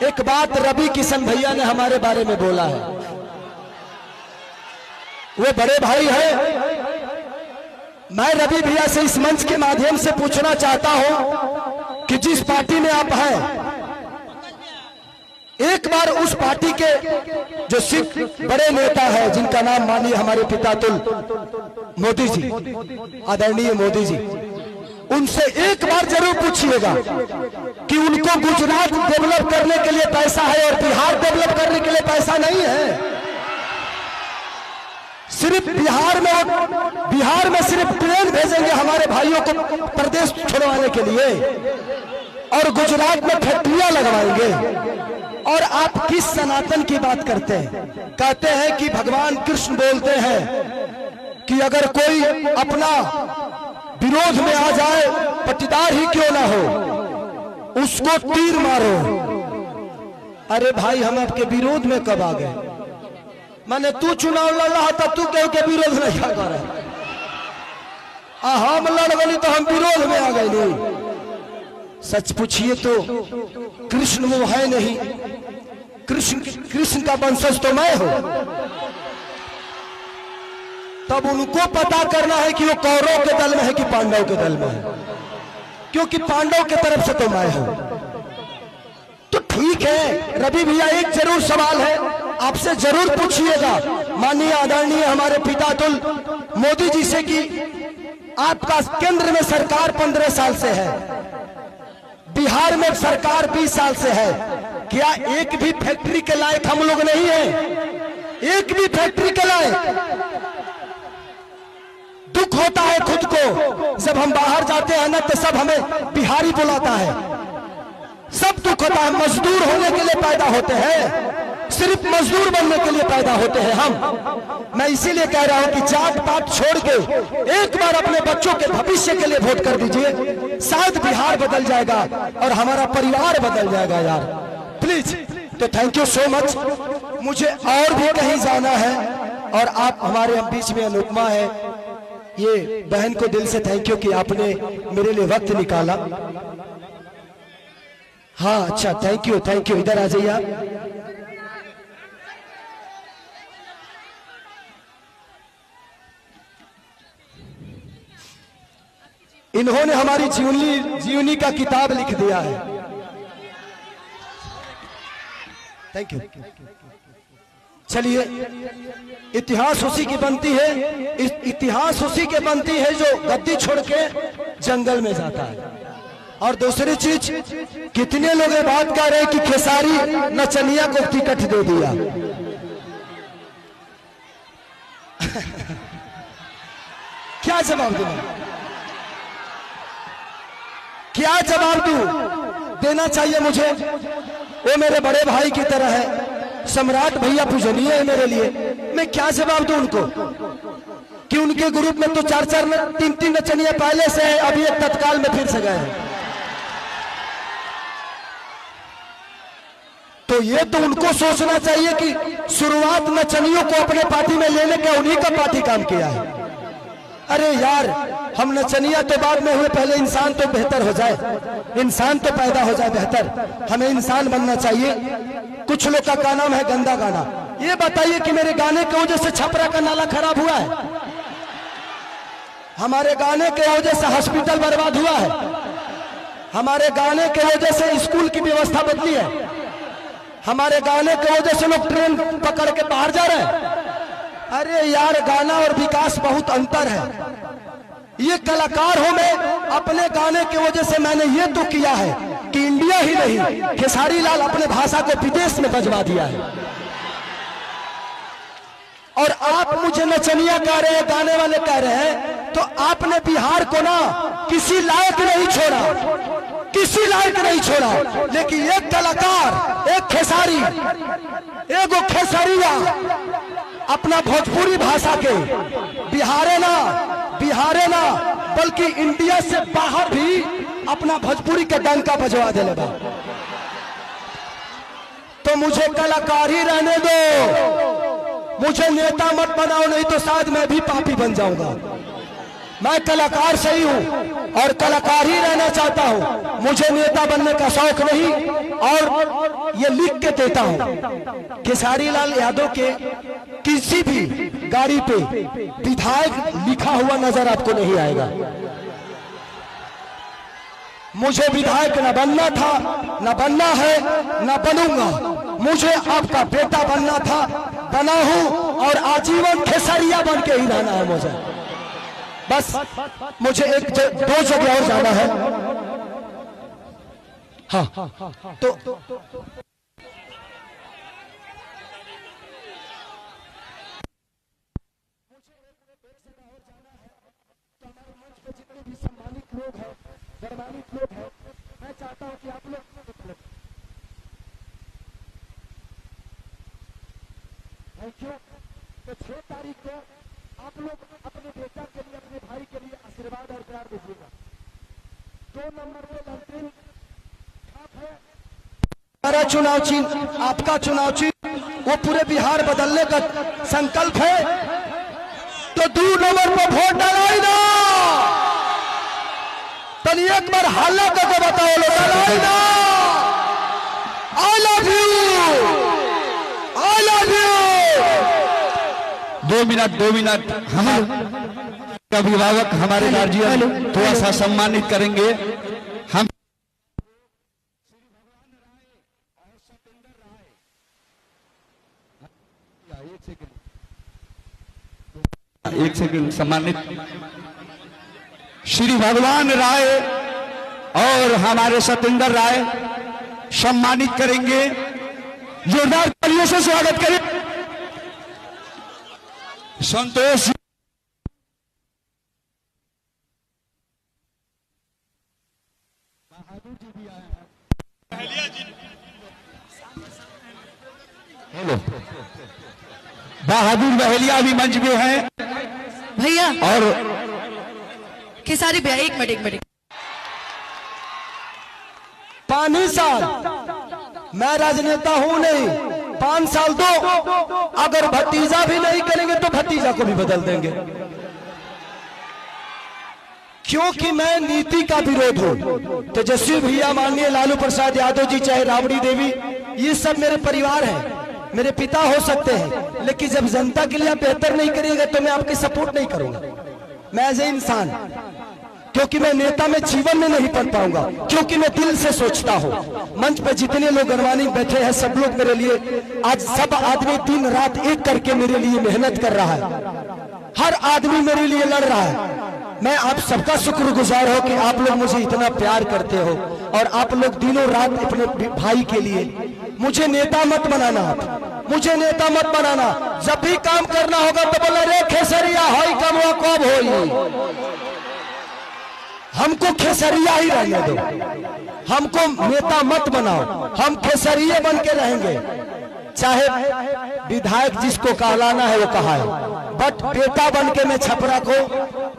एक बात रवि किशन भैया ने हमारे बारे में बोला है। वो बड़े भाई है। मैं रवि भैया से इस मंच के माध्यम से पूछना चाहता हूं कि जिस पार्टी में आप हैं, एक बार उस पार्टी के जो सिख बड़े नेता है, जिनका नाम मानिए हमारे पितातुल मोदी जी, आदरणीय मोदी जी, उनसे एक बार जरूर पूछिएगा कि उनको गुजरात डेवलप करने के लिए पैसा है और बिहार डेवलप करने के लिए पैसा नहीं है। सिर्फ बिहार में सिर्फ ट्रेन भेजेंगे हमारे भाइयों को प्रदेश छोड़वाने के लिए, और गुजरात में फैक्ट्रियां लगवाएंगे। और आप किस सनातन की बात करते हैं? कहते हैं कि भगवान कृष्ण बोलते हैं कि अगर कोई अपना विरोध में आ जाए, पट्टीदार ही क्यों ना हो, उसको तीर मारो। अरे भाई, हम आपके विरोध में कब आ गए? माने तू चुनाव लड़ रहा था, तू क्यों के विरोध नहीं कर रहा? हम लड़ गए तो हम विरोध में आ गए नहीं। सच पूछिए तो कृष्ण वो है नहीं। कृष्ण का वंशज तो मैं हूं। तब उनको पता करना है कि वो कौरव के दल में है कि पांडव के दल में है, क्योंकि पांडव के तरफ से तो मैं हूं। तो ठीक है रवि भैया, एक जरूर सवाल है आपसे जरूर पूछिएगा माननीय आदरणीय हमारे पितातुल मोदी जी से कि आपका केंद्र में सरकार 15 साल से है, बिहार में सरकार 20 साल से है, क्या एक भी फैक्ट्री के लायक हम लोग नहीं है? एक भी फैक्ट्री के लायक? दुख होता है खुद को जब हम बाहर जाते हैं ना, तो सब हमें बिहारी बुलाता है। सब दुख होता है। मजदूर होने के लिए पैदा होते हैं, सिर्फ मजदूर बनने के लिए पैदा होते हैं हम। मैं इसीलिए कह रहा हूं कि जात पात छोड़ के एक बार अपने बच्चों के भविष्य के लिए वोट कर दीजिए। शायद बिहार बदल जाएगा और हमारा परिवार बदल जाएगा यार, प्लीज। तो थैंक यू सो मच। मुझे और भी कहीं जाना है और आप हमारे बीच में अनुपमा है, ये बहन को दिल से थैंक यू कि आपने मेरे लिए वक्त निकाला। हाँ अच्छा, थैंक यू थैंक यू। इधर आ जाइए आप। इन्होंने हमारी जीवनी का किताब लिख दिया है। Thank you. चलिए, इतिहास उसी की बनती है, इतिहास उसी के बनती है जो गद्दी छोड़ के जंगल में जाता है। और दूसरी चीज, कितने लोग ये बात कह रहे हैं कि खेसारी नचनिया को टिकट दे दिया। क्या जवाब दूं? क्या जवाब दूं? देना चाहिए मुझे। वो मेरे बड़े भाई की तरह है, सम्राट भैया पूजनीय है मेरे लिए। मैं क्या जवाब दूं उनको कि उनके ग्रुप में तो 4-4 3-3 नचनिया पहले से है, अभी एक तत्काल में फिर से गए हैं। तो ये तो उनको सोचना चाहिए कि शुरुआत नचनियों को अपने पार्टी में लेने का उन्हीं का पार्टी काम किया है। अरे यार, हम नचनिया तो बाद में हुए, पहले इंसान तो बेहतर हो जाए, इंसान तो पैदा हो जाए बेहतर। हमें इंसान बनना चाहिए। कुछ लोग का नाम है गंदा गाना। ये बताइए कि मेरे गाने की वजह से छपरा का नाला खराब हुआ है? हमारे गाने के वजह से हॉस्पिटल बर्बाद हुआ है? हमारे गाने के वजह से स्कूल की व्यवस्था बदली है? हमारे गाने की वजह से लोग ट्रेन पकड़ के बाहर जा रहे हैं? अरे यार, गाना और विकास बहुत अंतर है। ये कलाकार हूं मैं, अपने गाने की वजह से मैंने ये तो किया है कि इंडिया ही नहीं, खेसारी लाल अपने भाषा को विदेश में बजवा दिया है। और आप मुझे नचनिया कह रहे हैं, गाने वाले कह रहे हैं, तो आपने बिहार को ना किसी लायक नहीं छोड़ा, किसी लायक नहीं छोड़ा। लेकिन एक कलाकार, एक खेसारी, एक खेसारिया अपना भोजपुरी भाषा के बिहारे ना बल्कि इंडिया से बाहर भी अपना भोजपुरी का डंका बजवा दे लगा। तो मुझे कलाकार ही रहने दो, मुझे नेता मत बनाओ, नहीं तो शायद मैं भी पापी बन जाऊंगा। मैं कलाकार सही हूं और कलाकार ही रहना चाहता हूं, मुझे नेता बनने का शौक नहीं। और ये लिख के देता हूं, खेसारी लाल यादव के किसी भी गाड़ी पे विधायक लिखा हुआ नजर आपको नहीं आएगा। मुझे विधायक न बनना था, न बनना है, न बनूंगा। मुझे आपका बेटा बनना था, बना हूं और आजीवन खेसरिया बन के ही रहना है मुझे। बस मुझे दो जगह और जाना है। हाँ तो सम्मानित लोग हैं, मैं चाहता हूं कि आप लोग तो 6 तारीख को आप लोग अपने बेटा के लिए, अपने भाई के लिए आशीर्वाद और प्यार दीजिएगा। 2 नंबर पे लंकिन है हमारा चुनाव चिन्ह, आपका चुनाव चिन्ह, वो पूरे बिहार बदलने का संकल्प है। तो 2 नंबर पर वोट डालाई ना, तनी एक बार हल्ला करके बताओ लोग, डालाई ना। I love you, I love you. 2 minute हमारे अभिभावक, हमारे गार्जियन थोड़ा सा सम्मानित करेंगे। हम एक सेकंड सम्मानित श्री भगवान राय और हमारे सतेंद्र राय सम्मानित करेंगे। जोरदार तालियों से स्वागत करें। संतोष हेलो, बहादुर बहेलिया भी मंच में हैं भैया। और खेसारी भैया एक मिनट 5 साल मैं राजनेता हूं नहीं, 5 साल दो, अगर भतीजा भी नहीं करेंगे तो भतीजा को भी बदल देंगे, क्योंकि मैं नीति का विरोध हूं। तेजस्वी भैया, माननीय लालू प्रसाद यादव जी, चाहे राबड़ी देवी, ये सब मेरे परिवार हैं, मेरे पिता हो सकते हैं, लेकिन जब जनता के लिए आप बेहतर नहीं करिएगा तो मैं आपकी सपोर्ट नहीं करूंगा। मैं एज ए इंसान, क्योंकि मैं नेता में जीवन में नहीं बन पाऊंगा, क्योंकि मैं दिल से सोचता हूं। मंच पे जितने लोग गणमानी बैठे हैं, सब लोग मेरे लिए, आज सब आदमी दिन रात एक करके मेरे लिए मेहनत कर रहा है, हर आदमी मेरे लिए लड़ रहा है। मैं आप सबका शुक्रगुजार हो कि आप लोग मुझे इतना प्यार करते हो और आप लोग दिनों रात अपने भाई के लिए। मुझे नेता मत बनाना, आप मुझे नेता मत बनाना। जब भी काम करना होगा तो बोला रे खेसरिया होई कब वो कब होई, हमको खेसरिया ही रहने दो, हमको नेता मत बनाओ, हम खेसरिये बन के रहेंगे। चाहे विधायक जिसको कहलाना है वो कहा है, बट बेटा बन के मैं छपरा को,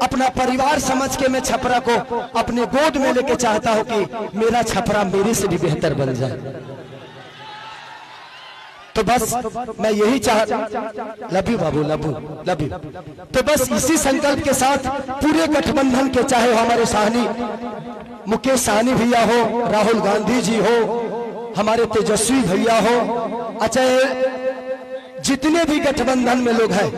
अपना परिवार समझ के मैं छपरा को अपने गोद में लेके चाहता हूं कि मेरा छपरा मेरे से भी बेहतर बन जाए। तो बस मैं यही love you Babu, love you. तो बस इसी संकल्प के साथ पूरे गठबंधन के, चाहे हमारे साहनी मुकेश सहनी भैया हो, राहुल गांधी जी हो, हमारे तेजस्वी भैया हो, चाहे जितने भी गठबंधन में लोग हैं,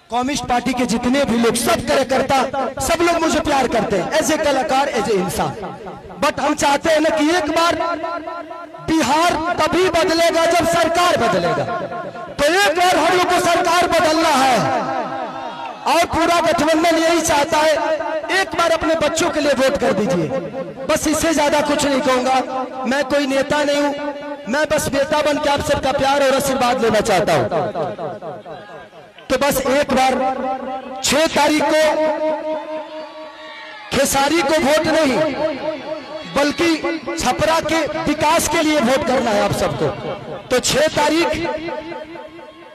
कम्युनिस्ट पार्टी के जितने भी लोग, सब कार्यकर्ता, सब लोग मुझे प्यार करते हैं एज ए कलाकार, एज ए इंसान। बट हम चाहते हैं ना कि एक बार बिहार तभी बदलेगा जब सरकार बदलेगा। तो एक बार हम लोग को सरकार बदलना है और पूरा गठबंधन यही चाहता है। एक बार अपने बच्चों के लिए वोट कर दीजिए, बस इससे ज्यादा कुछ नहीं कहूंगा। मैं कोई नेता नहीं हूं, मैं बस बेटा बन के आप सबका प्यार और आशीर्वाद लेना चाहता हूं। तो बस एक बार 6 तारीख को खेसारी को वोट नहीं, बल्कि छपरा के विकास के लिए वोट करना है आप सबको। तो 6 तारीख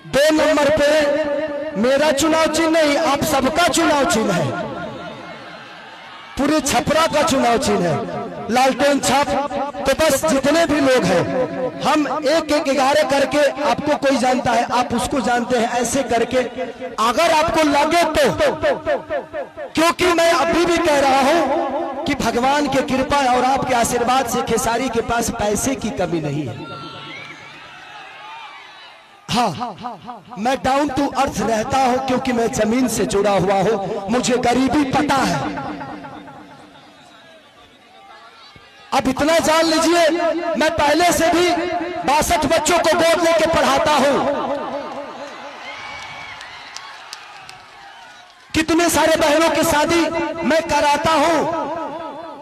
2 नंबर पे मेरा चुनाव चिन्ह नहीं, आप सबका चुनाव चिन्ह है, पूरे छपरा का चुनाव चिन्ह है। लालटेन छाप, तो बस जितने भी लोग हैं हम एक एक 11 करके, आपको कोई जानता है आप उसको जानते हैं, ऐसे करके अगर आपको लगे तो, क्योंकि मैं अभी भी कह रहा हूं कि भगवान की कृपा और आपके आशीर्वाद से खेसारी के पास पैसे की कमी नहीं है। हाँ, मैं डाउन टू अर्थ रहता हूं क्योंकि मैं जमीन से जुड़ा हुआ हूं, मुझे गरीबी पता है। अब इतना जान लीजिए, मैं पहले से भी 62 बच्चों को गोद लेके पढ़ाता हूं, कितने सारे बहनों की शादी मैं कराता हूं,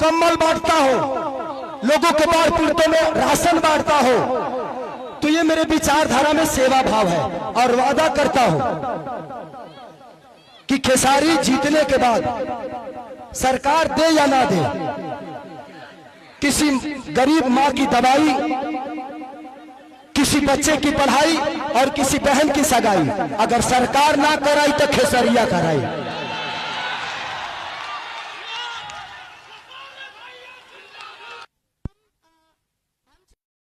कंबल बांटता हूं, लोगों के बाढ़ पीड़ितों में राशन बांटता हूं। तो ये मेरे विचारधारा में सेवा भाव है और वादा करता हूं कि खेसारी जीतने के बाद सरकार दे या ना दे, किसी गरीब मां की दवाई, किसी बच्चे की पढ़ाई और किसी बहन की सगाई अगर सरकार ना कराई तो खेसरिया कराई।